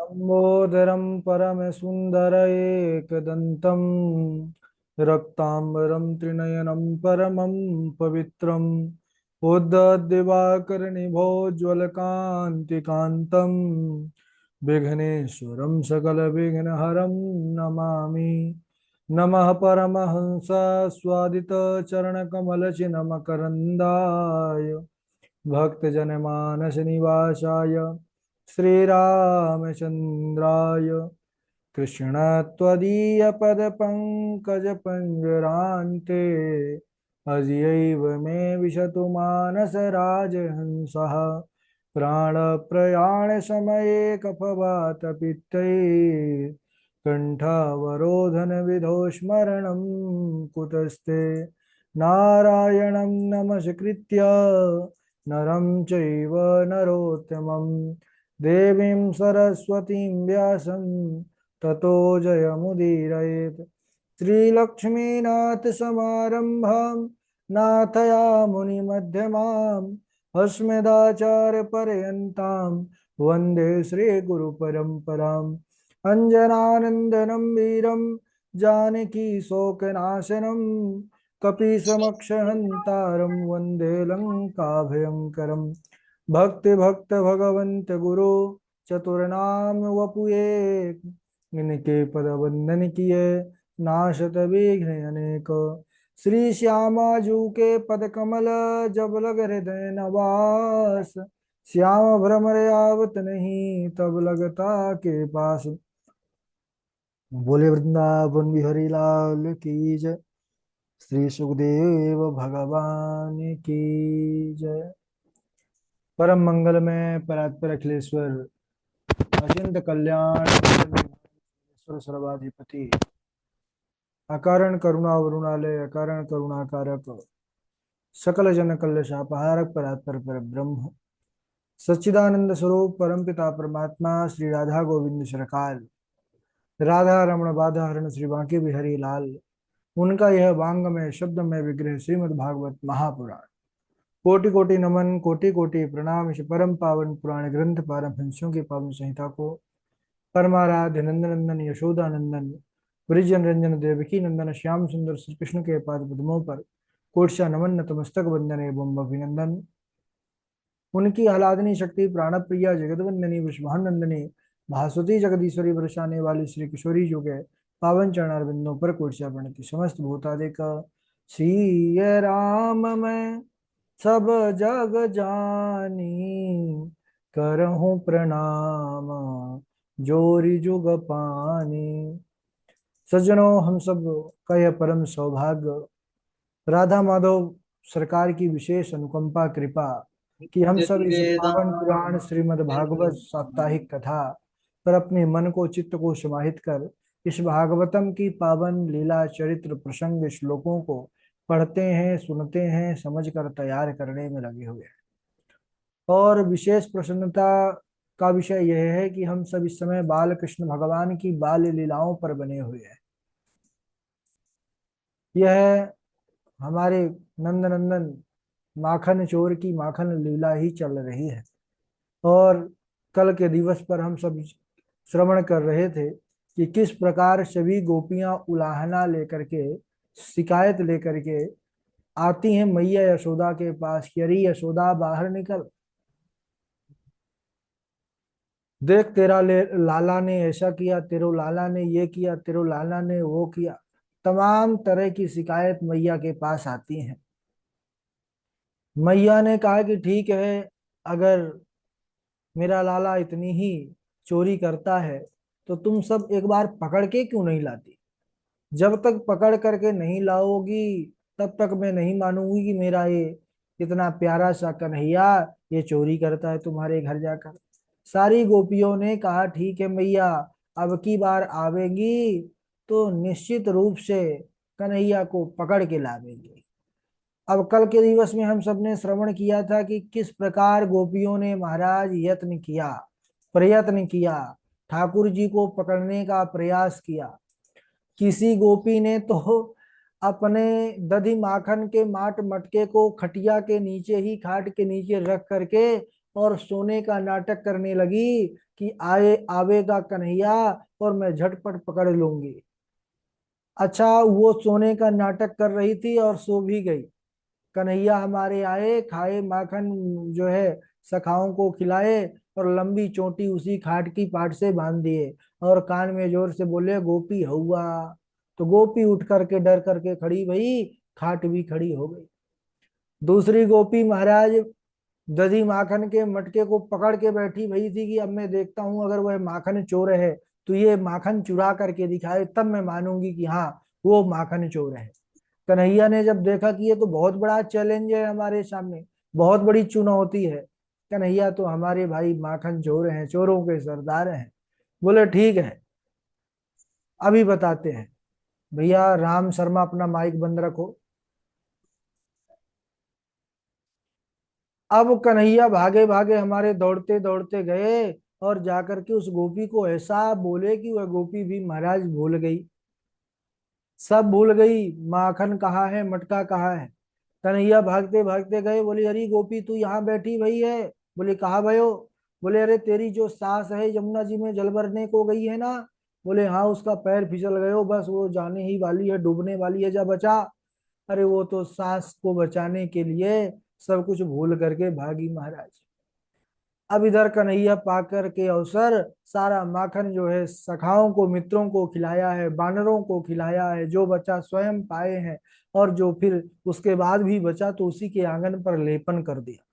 लंबोदरं परमसुन्दरैकदन्तं रक्ताम्बरं त्रिनयनं परमं पवित्रम् उद्धद्दिवाकरनिभोज्ज्वलकान्तिकान्तं विघ्नेश्वरं सकलविघ्नहरं नमामि। नमः परमहंसस्वादितचरणकमलचिन्मकरन्दाय भक्तजनमानसनिवासाय श्रीरामचन्द्राय कृष्णत्वदीयपदपङ्कजपञ्जरान्ते अजयैव मे विशतु मानसराजहंसः प्राणप्रयाणसमये कफवातपित्तै कण्ठावरोधनविधौ स्मरणं कुतस्ते। नारायणं नमस्कृत्य नरं चैव नरोत्तमं देवीं सरस्वतीं व्यासं ततो जयमुदीरयेत्। श्रीलक्ष्मीनाथसमारम्भां नाथयामुनिमध्यमाम् अस्मदाचार्यपर्यन्तां वन्दे श्रीगुरुपरम्पराम्। अञ्जनानन्दनं वीरं जानकी शोकनाशनं कपीशमक्षहन्तारं वन्दे लङ्काभयङ्करम्। भक्ति भक्त भगवंत गुरु चतुर्नाम वपुए इनके पद वंदन किए नाशत विघ्न अनेक। श्री श्यामा जू के पद कमल जब लग हृदय नवास श्याम भ्रमर आवत नहीं तब लगता के पास। बोले वृंदावन बिहारी लाल की जय। श्री सुखदेव भगवान की जय। परम मंगल में परात्पर अखिलेश्वर अचिंत कल्याण ईश्वर सर्वाधिपति अकारण करुणा वरुणालय अकारण करुणा कारक सकल जन कल्यशापहारक परात्पर पर ब्रह्म सच्चिदानंद स्वरूप परमपिता परमात्मा श्री राधा गोविंद सरकार राधा रमण बाधा हरण श्री बांके बिहारी लाल उनका यह वांग में शब्द में विग्रह श्रीमद् भागवत महापुराण कोटि कोटि नमन कोटि कोटि प्रणाम। इस परम पावन पुराण ग्रंथ पारमहंसों की पावन संहिता को परमाराध्य नंदनंदन यशोदा नंदन ब्रिजन रंजन देवकी नंदन श्याम सुंदर श्री कृष्ण के पाद पद्मों पर कोटशा नमन नतमस्तक वंदन एवं अभिनंदन। उनकी आह्लादनी शक्ति प्राणप्रिया जगतवंदनी विश्वानंदनी भास्वती जगदीश्वरी बरसाने वाली श्री किशोरी जो के पावन चरणारविंदों पर कोटशा प्रणति समस्त भूतादिक श्री राम मैं सब जग जानी करहूं प्रणाम जोरी जुग पानी। सज्जनों, हम सब का यह परम सौभाग्य राधा माधव सरकार की विशेष अनुकंपा कृपा कि हम सब इस पावन पुराण श्रीमद् भागवत साप्ताहिक कथा पर अपने मन को चित्त को समाहित कर इस भागवतम की पावन लीला चरित्र प्रसंग श्लोकों को पढ़ते हैं सुनते हैं समझ कर तैयार करने में लगे हुए हैं। और विशेष प्रसन्नता का विषय यह है कि हम सब इस समय बाल कृष्ण भगवान की बाल लीलाओं पर बने हुए हैं। यह हमारे नंदनंदन माखन चोर की माखन लीला ही चल रही है। और कल के दिवस पर हम सब श्रवण कर रहे थे कि किस प्रकार सभी गोपियां उलाहना लेकर के शिकायत लेकर के आती हैं मैया यशोदा के पास कि अरे यशोदा बाहर निकल, देख तेरा लाला ने ऐसा किया, तेरो लाला ने ये किया, तेरो लाला ने वो किया। तमाम तरह की शिकायत मैया के पास आती हैं। मैया ने कहा कि ठीक है, अगर मेरा लाला इतनी ही चोरी करता है तो तुम सब एक बार पकड़ के क्यों नहीं लाती। जब तक पकड़ करके नहीं लाओगी तब तक मैं नहीं मानूंगी कि मेरा ये इतना प्यारा सा कन्हैया ये चोरी करता है तुम्हारे घर जाकर। सारी गोपियों ने कहा ठीक है मैया, अब की बार आवेगी तो निश्चित रूप से कन्हैया को पकड़ के लावेंगे। अब कल के दिवस में हम सबने श्रवण किया था कि किस प्रकार गोपियों ने महाराज यत्न किया, प्रयत्न किया, ठाकुर जी को पकड़ने का प्रयास किया। किसी गोपी ने तो अपने दधी माखन के माट मटके को खटिया के नीचे ही खाट के नीचे रख करके और सोने का नाटक करने लगी कि आए आवेगा कन्हैया और मैं झटपट पकड़ लूंगी। अच्छा, वो सोने का नाटक कर रही थी और सो भी गई। कन्हैया हमारे आए, खाए माखन जो है, सखाओं को खिलाए और लंबी चोटी उसी खाट की पाट से बांध दिए और कान में जोर से बोले गोपी हौआ। तो गोपी उठ करके डर करके खड़ी भई, खाट भी खड़ी हो गई। दूसरी गोपी महाराज दधी माखन के मटके को पकड़ के बैठी भई थी कि अब मैं देखता हूं अगर वह माखन चोर है तो ये माखन चुरा करके दिखाए, तब मैं मानूंगी कि हाँ वो माखन चोर है। कन्हैया ने जब देखा कि ये तो बहुत बड़ा चैलेंज है हमारे सामने, बहुत बड़ी चुनौती है, कन्हैया तो हमारे भाई माखन चोर हैं, चोरों के सरदार हैं, बोले ठीक है अभी बताते हैं। भैया राम शर्मा अपना माइक बंद रखो। अब कन्हैया भागे भागे हमारे दौड़ते दौड़ते गए और जाकर के उस गोपी को ऐसा बोले कि वह गोपी भी महाराज भूल गई, सब भूल गई, माखन कहाँ है, मटका कहाँ है। कन्हैया भागते भागते गए, बोली अरे गोपी तू यहाँ बैठी भई है। बोले कहाँ भयो। बोले अरे तेरी जो सास है यमुना जी में जल भरने को गई है ना। बोले हाँ उसका पैर फिसल गयो, बस वो जाने ही वाली है, डूबने वाली है, जा बचा। अरे वो तो सास को बचाने के लिए सब कुछ भूल करके भागी महाराज। अब इधर कन्हैया पाकर के अवसर सारा माखन जो है सखाओं को मित्रों को खिलाया है, बानरों को खिलाया है, जो बचा स्वयं पाए हैं, और जो फिर उसके बाद भी बचा तो उसी के आंगन पर लेपन कर दिया।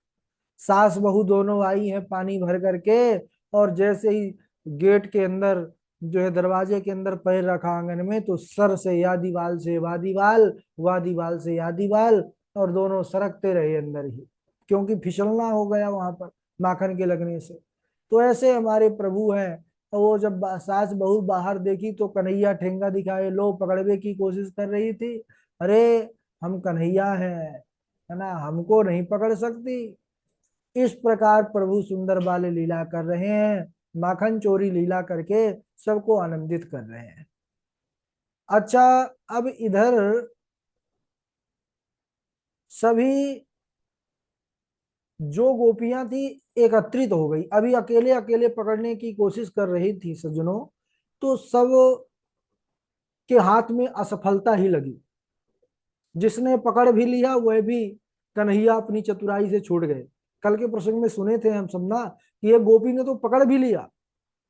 सास बहू दोनों आई हैं पानी भर करके, और जैसे ही गेट के अंदर जो है दरवाजे के अंदर पैर रखा आंगन में, तो सर से या दीवाल से वा दीवाल, वा दीवाल से या दीवाल, और दोनों सरकते रहे अंदर ही, क्योंकि फिसलना हो गया वहां पर माखन के लगने से। तो ऐसे हमारे प्रभु हैं। और वो जब सास बहू बाहर देखी तो कन्हैया ठेंगा दिखाए लो पकड़वे की कोशिश कर रही थी। अरे हम कन्हैया हैं, है ना, हमको नहीं पकड़ सकती। इस प्रकार प्रभु सुंदर बाल लीला कर रहे हैं, माखन चोरी लीला करके सबको आनंदित कर रहे हैं। अच्छा, अब इधर सभी जो गोपियां थी एकत्रित हो गई, अभी अकेले अकेले पकड़ने की कोशिश कर रही थी सज्जनों, तो सब के हाथ में असफलता ही लगी। जिसने पकड़ भी लिया वह भी कन्हैया अपनी चतुराई से छूट गए। कल के प्रसंग में सुने थे हम सब ना कि ये गोपी ने तो पकड़ भी लिया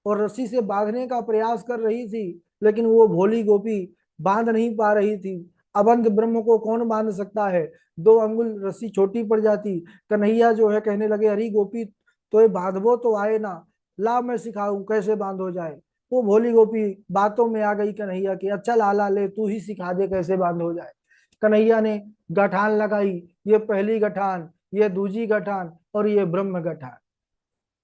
और रस्सी से बांधने का प्रयास कर रही थी, लेकिन वो भोली गोपी बांध नहीं पा रही थी। अबंध ब्रह्म को कौन बांध सकता है, 2 अंगुल रस्सी छोटी पड़ जाती। कन्हैया जो है कहने लगे अरे गोपी तो ये बांधवो तो आए ना, ला मैं सिखाऊं कैसे बांध हो जाए। वो भोली गोपी बातों में आ गई कन्हैया की, अच्छा लाला ले तू ही सिखा दे कैसे बांध हो जाए। कन्हैया ने गठान लगाई, ये पहली गठान, ये दूजी गठान और ये ब्रह्म गठान।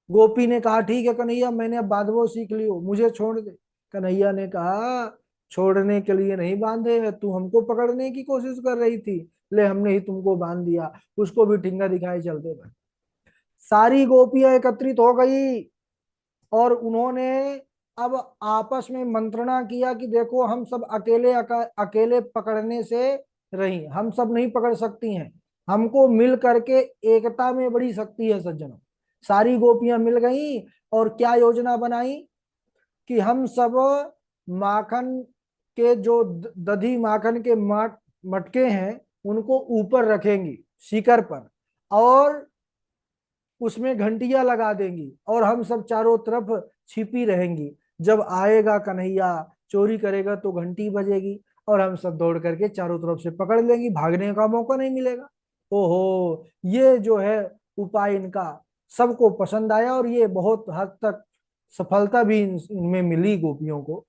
गोपी ने कहा ठीक है कन्हैया मैंने अब बांधवो सीख लियो, मुझे छोड़ दे। कन्हैया ने कहा छोड़ने के लिए नहीं बांधे है, तू हमको पकड़ने की कोशिश कर रही थी, ले हमने ही तुमको बांध दिया। उसको भी ठिंगा दिखाई चलते बने। सारी गोपियां एकत्रित हो गई और उन्होंने अब आपस में मंत्रणा किया कि देखो हम सब अकेले पकड़ने से रही, हम सब नहीं पकड़ सकती हैं, हमको मिल करके एकता में बड़ी शक्ति है सज्जनों। सारी गोपियां मिल गई और क्या योजना बनाई कि हम सब माखन के जो दधी माखन के मटके हैं उनको ऊपर रखेंगी शिखर पर, और उसमें घंटियां लगा देंगी और हम सब चारों तरफ छिपी रहेंगी। जब आएगा कन्हैया चोरी करेगा तो घंटी बजेगी और हम सब दौड़ करके चारों तरफ से पकड़ लेंगी, भागने का मौका नहीं मिलेगा। ओहो, ये जो है उपाय इनका सबको पसंद आया और ये बहुत हद तक सफलता भी इनमें मिली गोपियों को।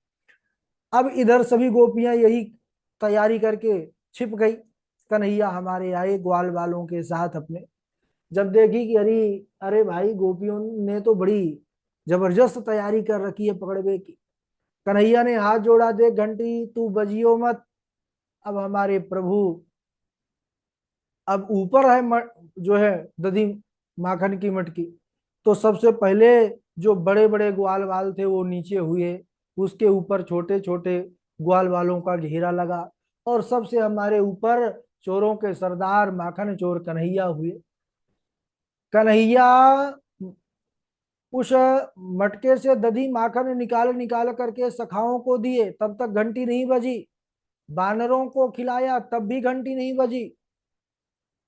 अब इधर सभी गोपियां यही तैयारी करके छिप गई। कन्हैया हमारे आए ग्वाल वालों के साथ अपने, जब देखी कि अरे अरे भाई गोपियों ने तो बड़ी जबरदस्त तैयारी कर रखी है पकड़वे की। कन्हैया ने हाथ जोड़ा, देख घंटी तू बजियो मत। अब हमारे प्रभु अब ऊपर है जो है दधी माखन की मटकी, तो सबसे पहले जो बड़े बड़े ग्वाल वाल थे वो नीचे हुए, उसके ऊपर छोटे छोटे ग्वाल वालों का घेरा लगा, और सबसे हमारे ऊपर चोरों के सरदार माखन चोर कन्हैया हुए। कन्हैया उस मटके से दधी माखन निकाल निकाल करके सखाओं को दिए, तब तक घंटी नहीं बजी। बानरों को खिलाया, तब भी घंटी नहीं बजी।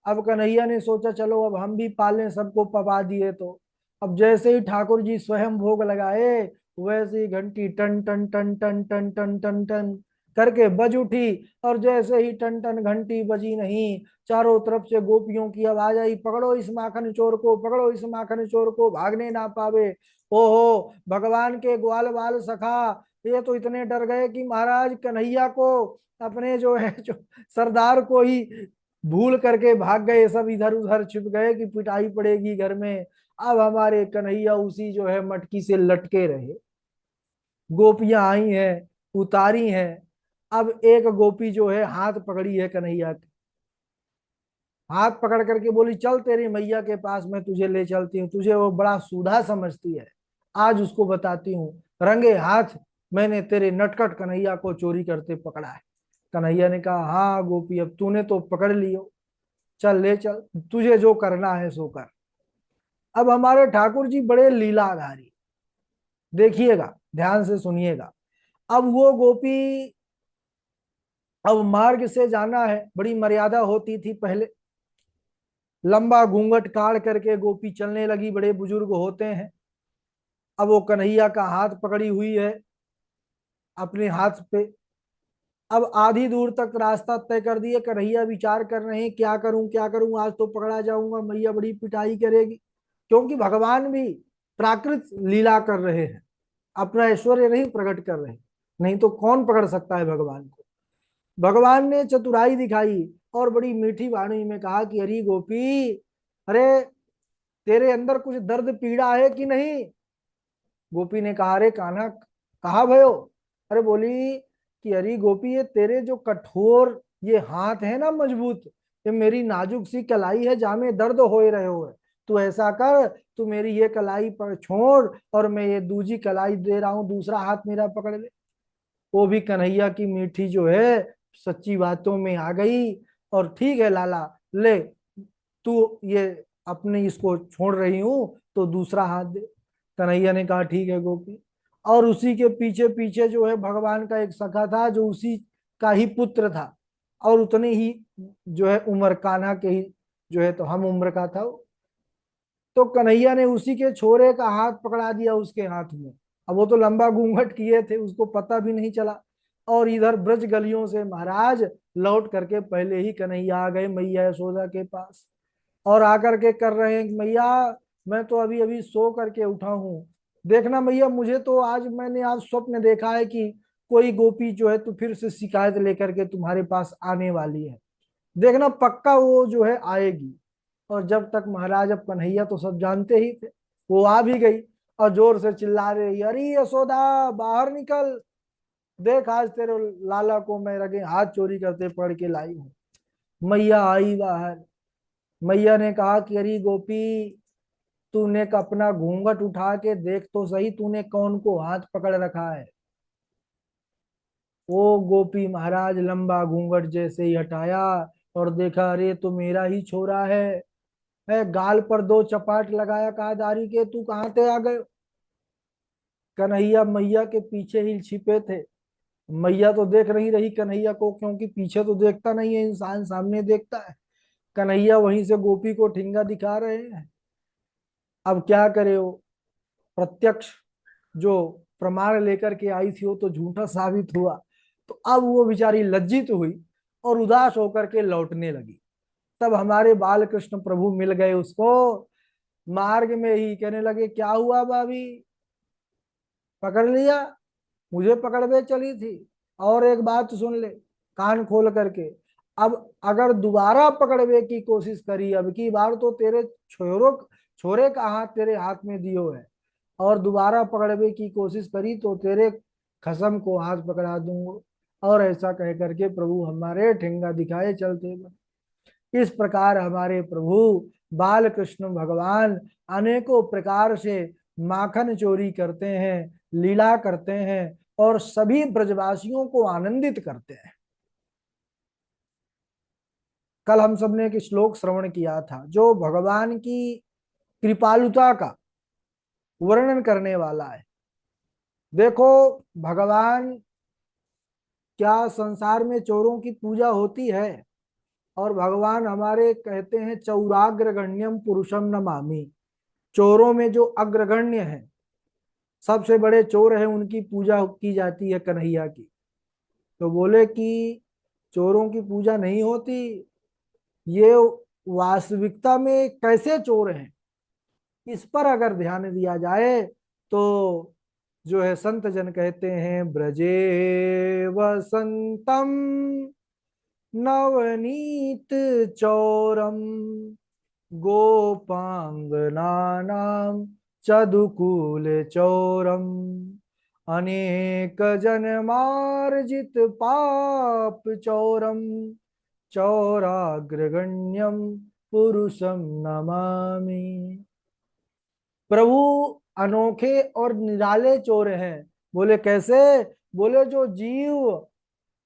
अब कन्हैया ने सोचा चलो अब हम भी पालें, सबको पवा दिए तो। अब जैसे ही ठाकुर जी स्वयं भोग लगाए, वैसे ही घंटी टन टन टन टन टन टन टन टन करके बज उठी। और जैसे ही टन टन घंटी बजी नहीं, चारों तरफ से गोपियों की आवाज आई, पकड़ो इस माखन चोर को, पकड़ो इस माखन चोर को, भागने ना पावे। ओहो, भगवान के ग्वाल बाल सखा ये तो इतने डर गए कि महाराज कन्हैया को, अपने जो है जो सरदार को ही भूल करके भाग गए। सब इधर उधर छिप गए कि पिटाई पड़ेगी घर में। अब हमारे कन्हैया उसी जो है मटकी से लटके रहे। गोपियां आई हैं, उतारी हैं। अब एक गोपी जो है हाथ पकड़ी है कन्हैया के, हाथ पकड़ करके बोली चल तेरी मैया के पास मैं तुझे ले चलती हूँ, तुझे वो बड़ा सूधा समझती है, आज उसको बताती हूँ रंगे हाथ मैंने तेरे नटखट कन्हैया को चोरी करते पकड़ा है। कन्हैया ने कहा हाँ गोपी, अब तूने तो पकड़ लियो, चल ले चल, तुझे जो करना है सो कर। अब हमारे ठाकुर जी बड़े लीलाधारी, देखिएगा ध्यान से सुनिएगा। अब वो गोपी, अब मार्ग से जाना है, बड़ी मर्यादा होती थी पहले। लंबा घूंघट काट करके गोपी चलने लगी, बड़े बुजुर्ग होते हैं। अब वो कन्हैया का हाथ पकड़ी हुई है अपने हाथ पे। अब आधी दूर तक रास्ता तय कर दिए, कन्हैया विचार कर रहे हैं क्या करूं, आज तो पकड़ा जाऊंगा, मैया बड़ी पिटाई करेगी। क्योंकि भगवान भी प्राकृत लीला कर रहे हैं, अपना ऐश्वर्य नहीं प्रकट कर रहे, नहीं तो कौन पकड़ सकता है भगवान को। भगवान ने चतुराई दिखाई और बड़ी मीठी वाणी में कहा कि अरे गोपी, अरे तेरे अंदर कुछ दर्द पीड़ा है कि नहीं। गोपी ने कहा अरे कान्हा कहा भयो। अरे बोली कि अरे गोपी, ये तेरे जो कठोर ये हाथ है ना मजबूत, ये मेरी नाजुक सी कलाई है जहां में दर्द हो रहे हो है। तू ऐसा कर, तू मेरी ये कलाई पर छोड़ और मैं ये दूजी कलाई दे रहा हूं, दूसरा हाथ मेरा पकड़ ले। वो भी कन्हैया की मीठी जो है सच्ची बातों में आ गई। और ठीक है लाला, ले तू ये अपने इसको छोड़ रही हूं तो दूसरा हाथ दे। कन्हैया ने कहा ठीक है गोपी। और उसी के पीछे पीछे जो है भगवान का एक सखा था जो उसी का ही पुत्र था, और उतने ही जो है उम्र कान्हा के ही जो है तो हम उम्र का था वो। तो कन्हैया ने उसी के छोरे का हाथ पकड़ा दिया उसके हाथ में। अब वो तो लंबा घूंघट किए थे, उसको पता भी नहीं चला। और इधर ब्रज गलियों से महाराज लौट करके पहले ही कन्हैया आ गए मैया यशोदा के पास। और आकर के कर रहे हैं कि मैया मैं तो अभी अभी सो करके उठा हूँ, देखना मैया मुझे तो आज मैंने आज स्वप्न देखा है कि कोई गोपी जो है तो फिर से शिकायत लेकर के तुम्हारे पास आने वाली है, देखना पक्का वो जो है आएगी। और जब तक महाराज, अब कन्हैया तो सब जानते ही थे, वो आ भी गई और जोर से चिल्ला रही अरे यशोदा बाहर निकल, देख आज तेरे लाला को मैं रगे हाथ चोरी करते पकड़ के लाई हूँ। मैया आई बाहर। मैया ने कहा कि अरे गोपी, तूने अपना घूंघट उठा के देख तो सही, तूने कौन को हाथ पकड़ रखा है। वो गोपी महाराज लंबा घूंघट जैसे ही हटाया और देखा, अरे तो मेरा ही छोरा है गाल पर दो चपाट लगाया, कहा दारी के तू कहाँ से आ गए। कन्हैया मैया के पीछे ही छिपे थे। मैया तो देख नहीं रही कन्हैया को, क्योंकि पीछे तो देखता नहीं है इंसान, सामने देखता है। कन्हैया वहीं से गोपी को ठिंगा दिखा रहे हैं। अब क्या करे वो, प्रत्यक्ष जो प्रमाण लेकर के आई थी वो तो झूठा साबित हुआ। तो अब वो बेचारी लज्जित हुई और उदास होकर के लौटने लगी। तब हमारे बाल कृष्ण प्रभु मिल गए उसको मार्ग में ही, कहने लगे क्या हुआ भाभी, पकड़ लिया, मुझे पकड़वे चली थी। और एक बात सुन ले कान खोल करके, अब अगर दोबारा पकड़वे की कोशिश करी, अब की बार तो तेरे छोरों छोरे का हाथ तेरे हाथ में दियो है, और दोबारा पकड़वे की कोशिश करी तो तेरे खसम को हाथ पकड़ा दूंगा। और ऐसा कह करके प्रभु हमारे ठेंगा दिखाए चलते गए। इस प्रकार हमारे प्रभु बाल कृष्ण भगवान अनेकों प्रकार से माखन चोरी करते हैं, लीला करते हैं और सभी ब्रजवासियों को आनंदित करते हैं। कल हम सब ने एक श्लोक श्रवण किया था जो भगवान की कृपालुता का वर्णन करने वाला है। देखो भगवान, क्या संसार में चोरों की पूजा होती है? और भगवान हमारे कहते हैं चौराग्रगण्यम पुरुषम नमामि। चोरों में जो अग्रगण्य है, सबसे बड़े चोर है, उनकी पूजा की जाती है कन्हैया की। तो बोले कि चोरों की पूजा नहीं होती, ये वास्तविकता में कैसे चोर हैं, इस पर अगर ध्यान दिया जाए तो जो है संत जन कहते हैं ब्रजे वसंतम नवनीत चौरम गोपांगनानां चदुकूल चौरम अनेक जन्मार्जित पाप चौरम चौराग्रगण्यम पुरुषम नमामि। प्रभु अनोखे और निराले चोर हैं। बोले कैसे? बोले जो जीव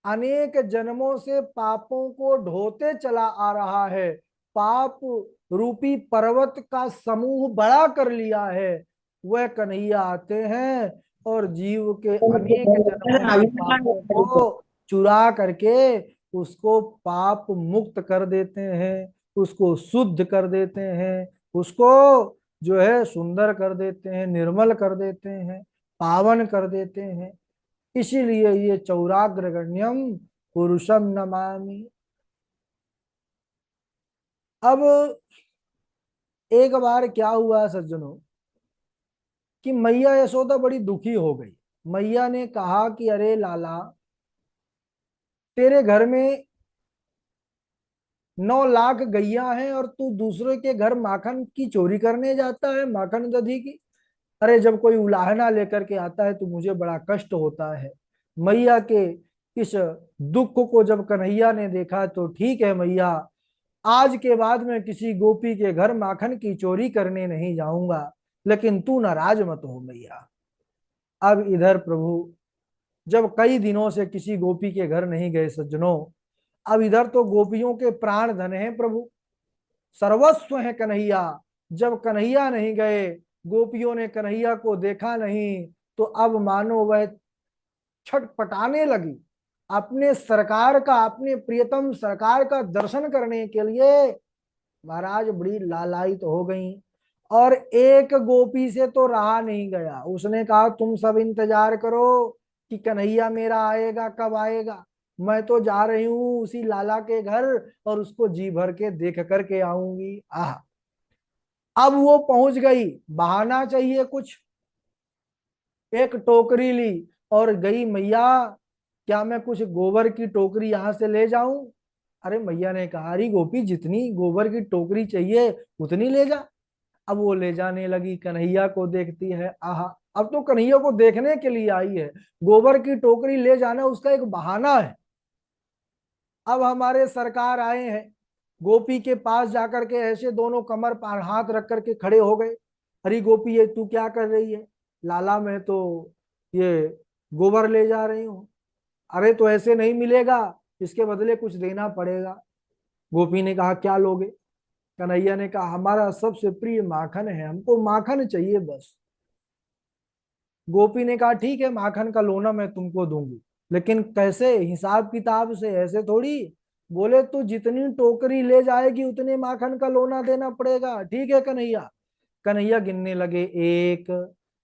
अनेक जन्मों से पापों को ढोते चला आ रहा है, पाप रूपी पर्वत का समूह बड़ा कर लिया है, वह कन्हैया आते हैं और जीव के अनेक जन्मों के पापों को चुरा करके उसको पाप मुक्त कर देते हैं, उसको शुद्ध कर देते हैं, उसको जो है सुंदर कर देते हैं, निर्मल कर देते हैं, पावन कर देते हैं। इसीलिए ये चौराग्रगण्यम पुरुषम नमामि। अब एक बार क्या हुआ सज्जनों, कि मैया यशोदा बड़ी दुखी हो गई। मैया ने कहा कि अरे लाला, तेरे घर में 9 लाख गैया हैं और तू दूसरे के घर माखन की चोरी करने जाता है, माखन दधी की। अरे जब कोई उलाहना लेकर के आता है तो मुझे बड़ा कष्ट होता है। मैया के इस दुख को जब कन्हैया ने देखा तो ठीक है मैया, आज के बाद मैं किसी गोपी के घर माखन की चोरी करने नहीं जाऊंगा, लेकिन तू नाराज मत हो मैया। अब इधर प्रभु जब कई दिनों से किसी गोपी के घर नहीं गए सज्जनों, अब इधर तो गोपियों के प्राण धन है प्रभु, सर्वस्व है कन्हैया। जब कन्हैया नहीं गए, गोपियों ने कन्हैया को देखा नहीं, तो अब मानो वह छटपटाने लगी। अपने सरकार का, अपने प्रियतम सरकार का दर्शन करने के लिए महाराज बड़ी लालायित हो गई। और एक गोपी से तो रहा नहीं गया, उसने कहा तुम सब इंतजार करो कि कन्हैया मेरा आएगा, कब आएगा। मैं तो जा रही हूं उसी लाला के घर और उसको जी भर के देख करके आऊंगी। आह, अब वो पहुंच गई, बहाना चाहिए कुछ। एक टोकरी ली और गई, मैया क्या मैं कुछ गोबर की टोकरी यहां से ले जाऊं? अरे मैया ने कहा अरे गोपी, जितनी गोबर की टोकरी चाहिए उतनी ले जा। अब वो ले जाने लगी, कन्हैया को देखती है, आहा, अब तो कन्हैया को देखने के लिए आई है, गोबर की टोकरी ले जाना उसका एक बहाना है। अब हमारे सरकार आए हैं, गोपी के पास जाकर के ऐसे दोनों कमर पर हाथ रख करके खड़े हो गए। अरे गोपी, ये तू क्या कर रही है? लाला, मैं तो ये गोबर ले जा रही हूँ। अरे तो ऐसे नहीं मिलेगा, इसके बदले कुछ देना पड़ेगा। गोपी ने कहा क्या लोगे? कन्हैया ने कहा हमारा सबसे प्रिय माखन है, हमको माखन चाहिए बस। गोपी ने कहा ठीक है, माखन का लोना मैं तुमको दूंगी, लेकिन कैसे? हिसाब किताब से, ऐसे थोड़ी। बोले तू जितनी टोकरी ले जाएगी उतने माखन का लोना देना पड़ेगा। ठीक है कन्हैया। कन्हैया गिनने लगे, 1,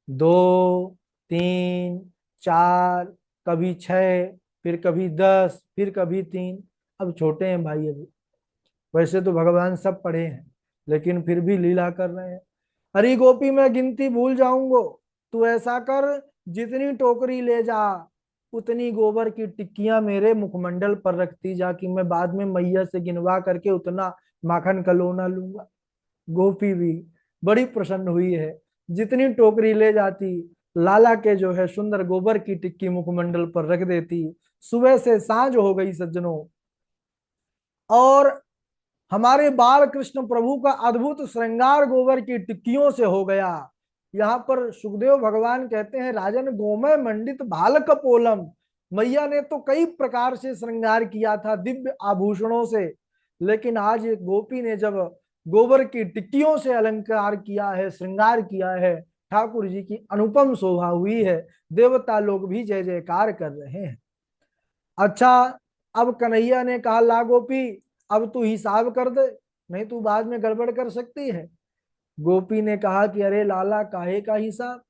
2, 3, 4, कभी 6, फिर कभी 10, फिर कभी 3। अब छोटे हैं भाई अभी, वैसे तो भगवान सब पढ़े हैं, लेकिन फिर भी लीला कर रहे हैं। हरी गोपी, मैं गिनती भूल जाऊंगो, तू ऐसा कर, जितनी टोकरी ले जा उतनी गोबर की टिक्कियां मेरे मुखमंडल पर रखती जा, कि मैं बाद में मैया से गिनवा करके उतना माखन का लोना लूंगा। गोपी भी बड़ी प्रसन्न हुई है, जितनी टोकरी ले जाती लाला के जो है सुंदर गोबर की टिक्की मुखमंडल पर रख देती। सुबह से सांझ हो गई सज्जनों, और हमारे बाल कृष्ण प्रभु का अद्भुत श्रृंगार गोबर की टिक्कियों से हो गया। यहाँ पर सुखदेव भगवान कहते हैं राजन गोमय मंडित भाल कपोलम। मैया ने तो कई प्रकार से श्रृंगार किया था दिव्य आभूषणों से, लेकिन आज गोपी ने जब गोबर की टिक्कियों से अलंकार किया है, श्रृंगार किया है, ठाकुर जी की अनुपम शोभा हुई है, देवता लोग भी जय जयकार कर रहे हैं। अच्छा, अब कन्हैया ने कहा, ला गोपी, अब तू हिसाब कर दे, नहीं तू बाद में गड़बड़ कर सकती है। गोपी ने कहा कि अरे लाला, काहे का हिसाब?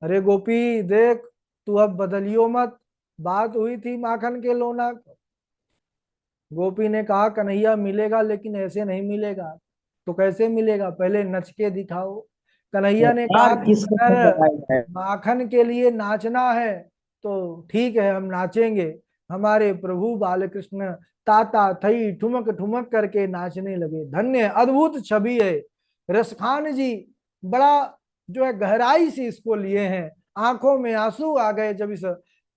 अरे गोपी देख, तू अब बदलियो मत, बात हुई थी माखन के लोना। गोपी ने कहा, कन्हैया मिलेगा, लेकिन ऐसे नहीं मिलेगा। तो कैसे मिलेगा, पहले नच के दिखाओ। कन्हैया ने कहा यार कि किसको अगर बताया है। माखन के लिए नाचना है तो ठीक है, हम नाचेंगे। हमारे प्रभु बालकृष्ण ताता थई ठुमक ठुमक करके नाचने लगे। धन्य है, अद्भुत छवि है। रसखान जी बड़ा जो है गहराई से इसको लिए हैं। आंखों में आंसू आ गए जब इस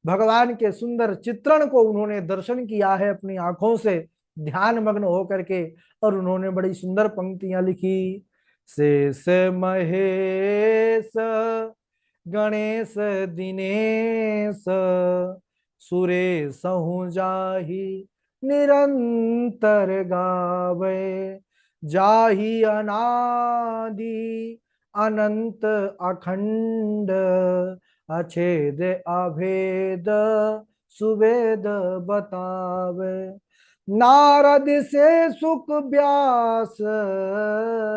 भगवान के सुंदर चित्रण को उन्होंने दर्शन किया है अपनी आंखों से, ध्यान मग्न होकर के। और उन्होंने बड़ी सुंदर पंक्तियां लिखी। शेष महेश गणेश दिनेश सुरेश हूँ जाहि निरंतर गावे, जाहि अनादि अनंत अखंड अछेद अभेद सुवेद बतावे। नारद से सुख व्यास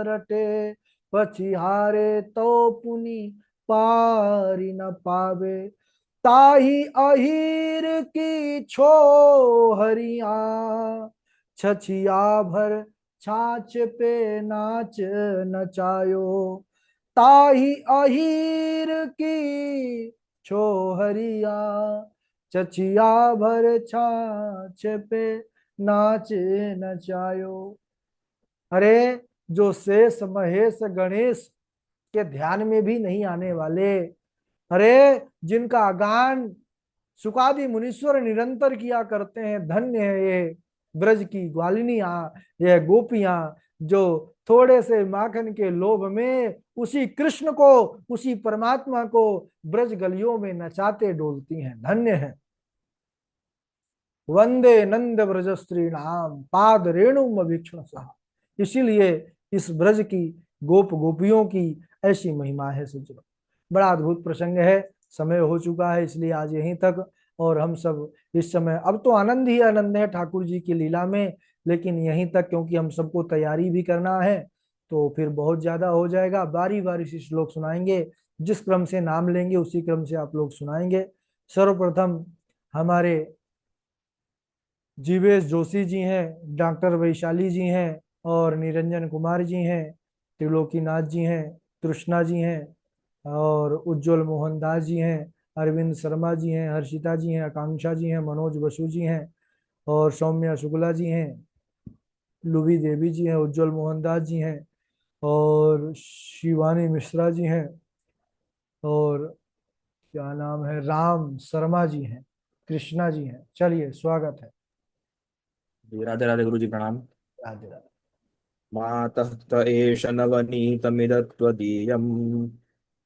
रटे, पछिहारे तो पुनि पारी न पावे। ताही अहीर की छो हरिया, छछिया भर छाछ पे नाच नचायो। ताही अहीर की छोहरिया, चचिया भर छाछ पे नाच नचायो। अरे, जो शेष महेश गणेश के ध्यान में भी नहीं आने वाले, अरे जिनका गान सुकादि मुनीश्वर निरंतर किया करते हैं, धन्य है ये ब्रज की ग्वालिनियां, ये गोपियां, जो थोड़े से माखन के लोभ में उसी कृष्ण को, उसी परमात्मा को ब्रज गलियों में नचाते डोलती हैं। धन्य है। वंदे नंद ब्रज स्त्री नाम पाद रेणुम अभीक्षण सहा। इसीलिए इस ब्रज की गोप गोपियों की ऐसी महिमा है सज्जनों। बड़ा अद्भुत प्रसंग है। समय हो चुका है, इसलिए आज यहीं तक। और हम सब इस समय, अब तो आनंद ही आनंद है ठाकुर जी की लीला में, लेकिन यहीं तक, क्योंकि हम सबको तैयारी भी करना है, तो फिर बहुत ज्यादा हो जाएगा। बारी बारी से श्लोक सुनाएंगे, जिस क्रम से नाम लेंगे उसी क्रम से आप लोग सुनाएंगे। सर्वप्रथम हमारे जीवेश जोशी जी हैं, डॉक्टर वैशाली जी हैं, और निरंजन कुमार जी हैं, त्रिलोकीनाथ जी हैं, तृष्णा जी हैं, और उज्जवल मोहन दास जी हैं, अरविंद शर्मा जी हैं, हर्षिता जी हैं, आकांक्षा जी हैं, मनोज बसु जी हैं, और सौम्या शुक्ला जी हैं, लुबी देवी जी हैं, उज्जवल मोहन दास जी हैं, और शिवानी मिश्रा जी हैं, और क्या नाम है, राम शर्मा जी हैं, कृष्णा जी हैं। चलिए, स्वागत है। जी, राधे राधे गुरु जी, प्रणाम। राधे राधे। मातः त एष नवनीतमिदत्वदीयम्,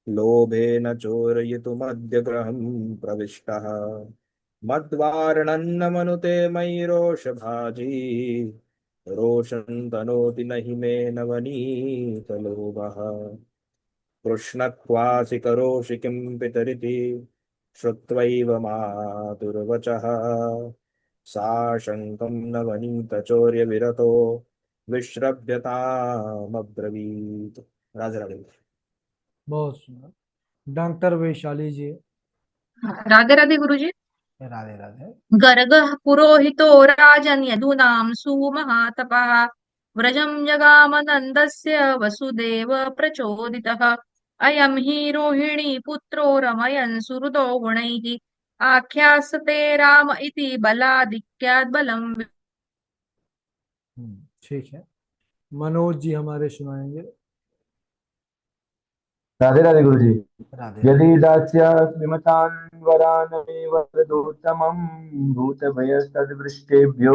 लोभेन चोरयितुमद्य गृहं प्रविष्टः। मद्वार्णन्नमनुते मयि रोषभाजी, रोषं तनोति नहि मे नवनीतलोभः। कृष्ण क्वासि करोषि किं पितरिति, श्रुत्वैव मातुर्वचः। साशङ्कं नवनीतचौर्यविरतो विश्रभ्यतामब्रवीत्। राधे राधे। बहुत सुंदर। डॉक्टर वैशाली जी। राधे राधे गुरुजी। राधे राधे। गर्गः पुरोहितो राजन् यदूनां सुमहातपः, व्रजं जगामनन्दस्य वसुदेव प्रचोदितः। अयं हि रोहिणी पुत्रो रमयन् सुहृदो गुणैः, आख्यासते राम इति बलाधिक्यात् बलम्। ठीक है, मनोज जी हमारे सुनाएंगे। राधे राधे गुरु जी। राधे यदि राधे। दास्यास्मिमतान् वरानपि वरदोत्तमं, भूतभयस्तद्वृष्टेभ्यो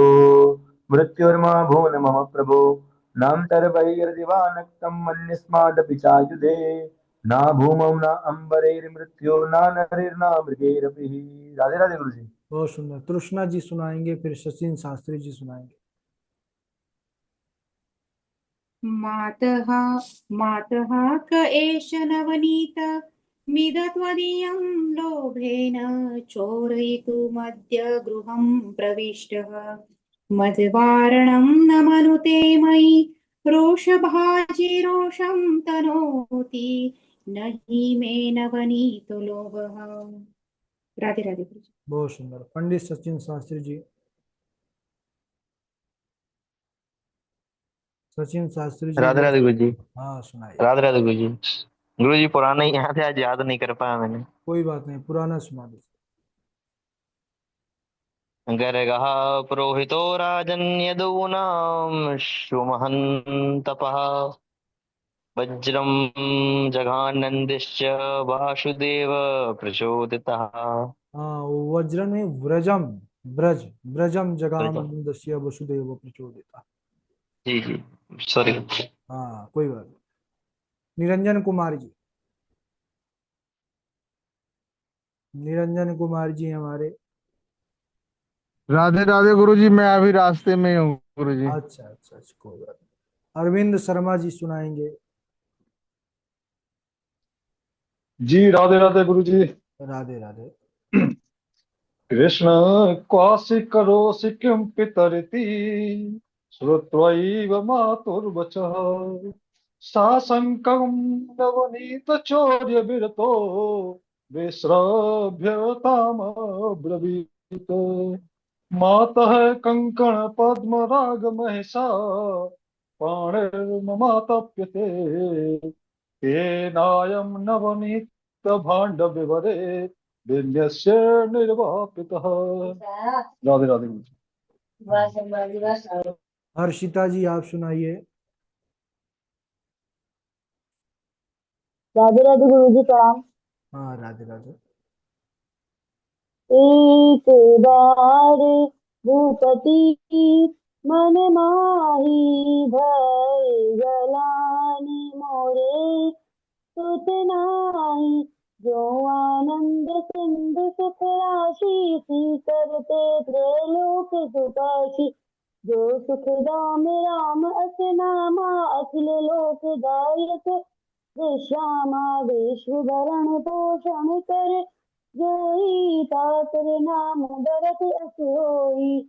मृत्युर्मा भून् मम प्रभो। नान्तर्बहिर्दिवानक्तं मन्यस्मादपि चायुधे, न भूमौ न अम्बरैर्मृत्यो न नरैर्न मृगैरपि। राधे राधे गुरु जी। बहुत सुंदर। तृष्णा जी सुनाएंगे, फिर सचिन शास्त्री जी सुनाएंगे। मातः मातः क एष नवनीत मिदत्वदीयं लोभेन चोरयितुमद्य गृहं प्रविष्टः मद्वारणं न मनुते मयि रोषभाजि रोषं तनोति न हि मे नवनीतो लोभः। राधे राधे गुरुजी। बहुत सुंदर। पंडित सचिन शास्त्री जी। सचिन शास्त्री जी राधे बोल। राधे गुरु जी। हाँ सुनाइए। राधे राधे गुरु जी। गुरु जी पुराना ही याद है, आज याद नहीं कर पाया मैंने। कोई बात नहीं, पुराना सुना दीजिए। गर्गः पुरोहितो राजन्यदूनां सुमहन्तपः वज्रं जघानन्दिश्च वासुदेव प्रचोदितः। हाँ, वो वज्र में व्रजम, ब्रज ब्रजम जगाम नंदस्य वसुदेव प्रचोदिता। जी जी, सॉरी। हाँ कोई बात नहीं। निरंजन कुमार जी। निरंजन कुमार जी हमारे। राधे राधे गुरुजी, मैं अभी रास्ते में हूँ गुरुजी। अच्छा अच्छा अच्छा, कोई बात नहीं। अरविंद शर्मा जी सुनाएंगे। जी राधे राधे गुरुजी। राधे राधे। कृष्ण क्वासि करोसि किं पितरिति श्रुत्वैव मातुर्वचः साशङ्कं नवनीतचौर्यविरतो विस्रभ्यतामब्रवीत् मातः कङ्कणपद्मरागमहिषा पाणिर्ममातप्यते तेनायं नवनीतभाण्डविवरे विन्यस्य निर्वापितः। राधे राधे गुरुजी। हर्षिता जी आप सुनाइए। राधे राधे गुरु जी प्रणाम। हाँ राधे राधे। एक बार भूपति मन माही भय गलानी मोरे सुत नाही जो आनंद सिंधु सुख राशि सी करते त्रैलोक सुपाशी जो सुख दाम राम असनामा अखिल लोक दायक विश्रामा विश्व भरण पोषण कर जोई तातर नाम भरत अस होई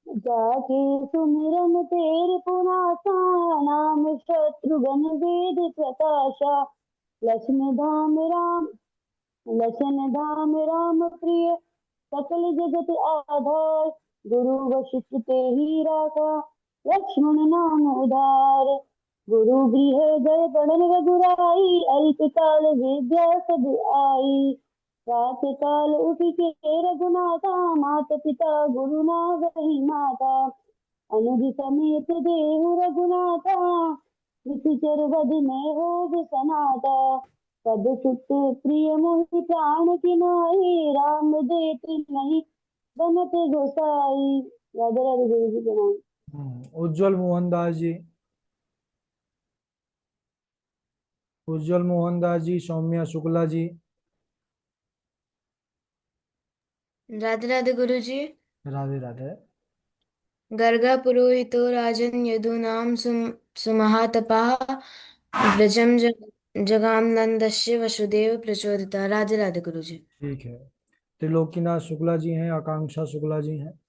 जाके सुमिरन तेरे पुनासा नाम शत्रुघ्न वेद प्रकाशा लक्ष्मण धाम प्रिय सकल जगत आधार गुरु वशिष्ठ ते ही राखा लक्ष्मण नाम उदार गुरु गृह जय पढ़न रघुराई अल्प काल विद्या सब आई रात काल उठ के रघुनाथा माता पिता गुरु ना गही माता अनुज समेत देहु रघुनाथा निशिचर वध में हो सनाता तब सुत प्रिय मोहि प्राण की नाई राम देते नहीं बनत गोसाई। राधे राधे गुरु जी के नाम। उज्जवल मोहनदास जी। उज्जवल मोहनदास जी, सौम्या शुक्ला जी। राधे राधे गुरु जी। राधे राधे। गर्गा पुरोहितो राजन् यदूनां सुमहातपः व्रजं जगाम नंदस्य वसुदेव प्रचोदिता। राधे राधे गुरु जी। ठीक है। त्रिलोकीनाथ शुक्ला जी हैं, आकांक्षा शुक्ला जी हैं।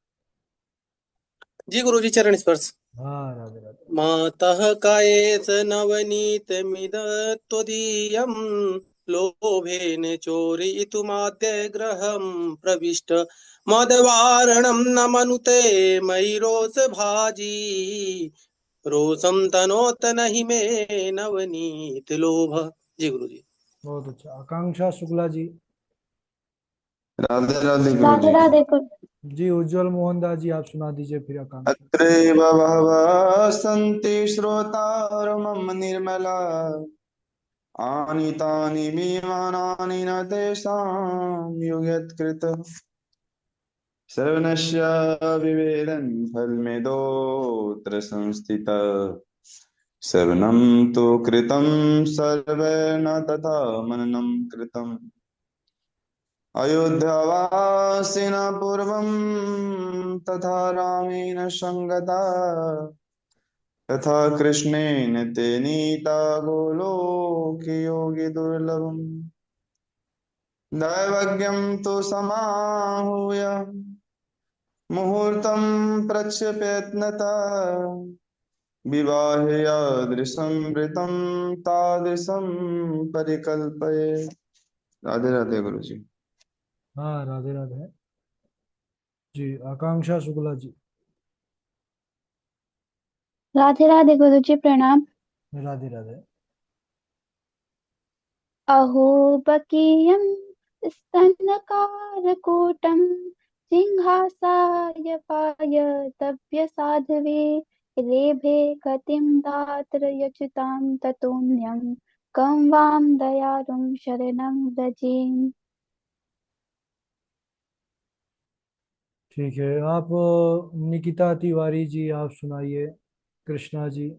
जी गुरुजी चरण स्पर्श। हाँ राधे राधे। मातः कायेत नवनीत मिद त्वदीयं लोभेन चोरयितुमाद्य गृहं प्रविष्ट मदवारणं न मनुते मयि रोष भाजी रोषं तनोत नहीं मे नवनीत लोभ। जी गुरुजी। बहुत अच्छा। आकांक्षा शुक्ला जी। राधे राधे गुरु राधे जी। राधे जी उज्जवल मोहनदास जी आप सुना दीजिए फिर आकांक्षा। अत्रैव बहवः सन्ति श्रोतारो मम निर्मला आनीतानि विमानानि न तेषां युगयत्कृत श्रवणस्य विवेदन् फलमेदोऽत्र संस्थितः श्रवणं तु कृतं सर्वैर्न तथा मननं कृतम् अयोध्यावासिना पूर्वं तथा रामेण संगता यथा कृष्णेन ते नीता गोलोके योगी दुर्लभम् दैवज्ञं तु समाहूय मुहूर्तं प्रक्षेपयत्नतः विवाहे यादृशं वृतं तादृशं परिकल्पये। राधे राधे गुरु जी। हाँ, राधे राधे जी। आकांक्षा शुक्ला जी। राधे राधे गुरु जी, प्रणाम। राधे राधे। अहो बकीयं स्तनकारकूटं सिंहासाय पायतव्य साध्वे रेभे गतिं दात्र यचितां ततोऽन्यं कं वां दयालुं शरणं व्रजेम। ठीक है, आप निकिता तिवारी जी, आप सुनाइए। कृष्णा जी।